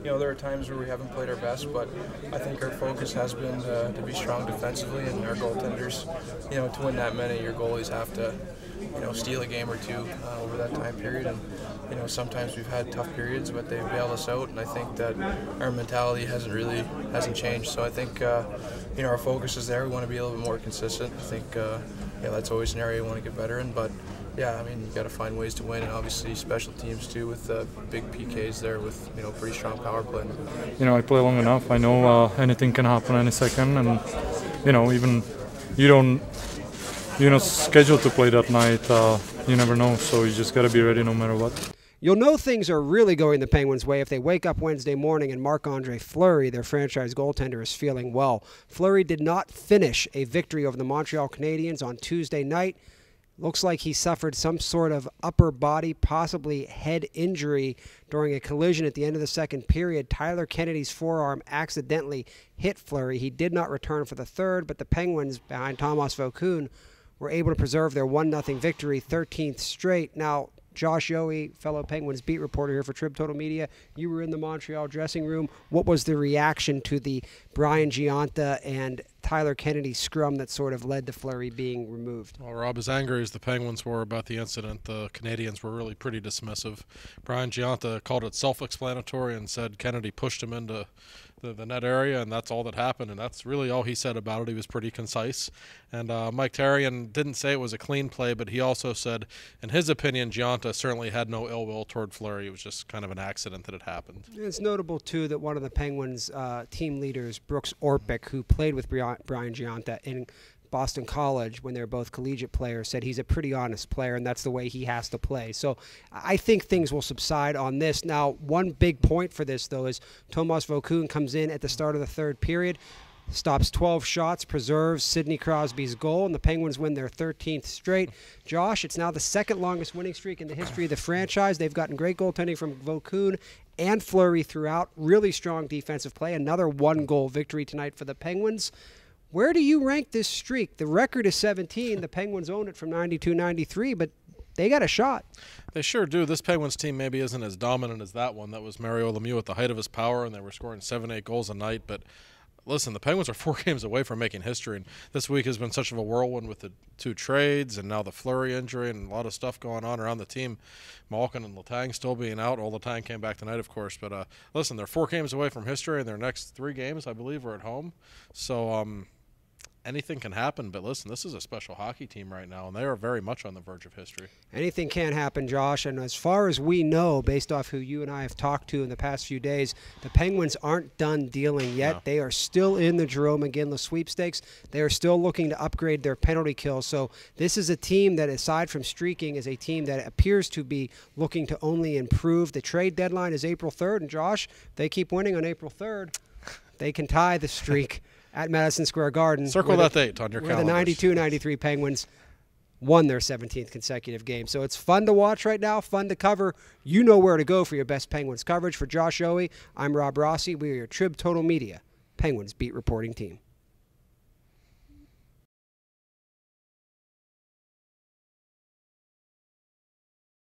there are times where we haven't played our best, but I think our focus has been to be strong defensively, and our goaltenders, to win that many, your goalies have to, steal a game or two over that time period. And, sometimes we've had tough periods, but they've bailed us out, and I think that our mentality hasn't changed. So I think, our focus is there. We want to be a little bit more consistent. I think, that's always an area we want to get better in, but yeah, I mean, you got to find ways to win, and obviously special teams too, with big PKs there, with pretty strong power play. I play long enough. I know anything can happen any second, and even you're not scheduled to play that night. You never know, so you just got to be ready no matter what. You'll know things are really going the Penguins' way if they wake up Wednesday morning and Marc-Andre Fleury, their franchise goaltender, is feeling well. Fleury did not finish a victory over the Montreal Canadiens on Tuesday night. Looks like he suffered some sort of upper body, possibly head injury during a collision at the end of the second period. Tyler Kennedy's forearm accidentally hit Fleury. He did not return for the third, but the Penguins, behind Tomas Vokoun, were able to preserve their 1-0 victory, 13th straight. Now, Josh Yohe, fellow Penguins beat reporter here for Trib Total Media, you were in the Montreal dressing room. What was the reaction to the Brian Gionta and Tyler Kennedy scrum that sort of led to Fleury being removed? Well, Rob, as angry as the Penguins were about the incident, the Canadians were really pretty dismissive. Brian Gionta called it self-explanatory and said Kennedy pushed him into the net area, and that's all that happened, and that's really all he said about it. He was pretty concise. And Mike Therrien didn't say it was a clean play, but he also said, in his opinion, Gionta certainly had no ill will toward Fleury. It was just kind of an accident that it happened. It's notable, too, that one of the Penguins' team leaders, Brooks Orpik, who played with Brian Gionta in Boston College when they were both collegiate players, said he's a pretty honest player, and that's the way he has to play. So I think things will subside on this. Now, one big point for this, though, is Tomas Vokoun comes in at the start of the third period, stops 12 shots, preserves Sidney Crosby's goal, and the Penguins win their 13th straight. Josh, it's now the second longest winning streak in the history of the franchise. They've gotten great goaltending from Vokoun and Fleury throughout. Really strong defensive play. Another one-goal victory tonight for the Penguins. Where do you rank this streak? The record is 17. The Penguins own it from 92-93, but they got a shot. They sure do. This Penguins team maybe isn't as dominant as that one. That was Mario Lemieux at the height of his power, and they were scoring 7-8 goals a night. But listen, the Penguins are 4 games away from making history, and this week has been such of a whirlwind with the 2 trades and now the Fleury injury and a lot of stuff going on around the team. Malkin and Letang still being out. Well, Letang came back tonight, of course. But listen, they're 4 games away from history, and their next 3 games, I believe, are at home. So anything can happen, but listen, this is a special hockey team right now, and they are very much on the verge of history. Anything can happen, Josh, and as far as we know, based off who you and I have talked to in the past few days, the Penguins aren't done dealing yet. No. They are still in the Jerome McGinley sweepstakes. They are still looking to upgrade their penalty kill, so this is a team that, aside from streaking, is a team that appears to be looking to only improve. The trade deadline is April 3rd, and Josh, if they keep winning on April 3rd, they can tie the streak at Madison Square Garden. Circle that date on your calendar. Where the 92-93 Penguins won their 17th consecutive game. So it's fun to watch right now, fun to cover. You know where to go for your best Penguins coverage. For Josh Yohe, I'm Rob Rossi. We are your Trib Total Media Penguins beat reporting team.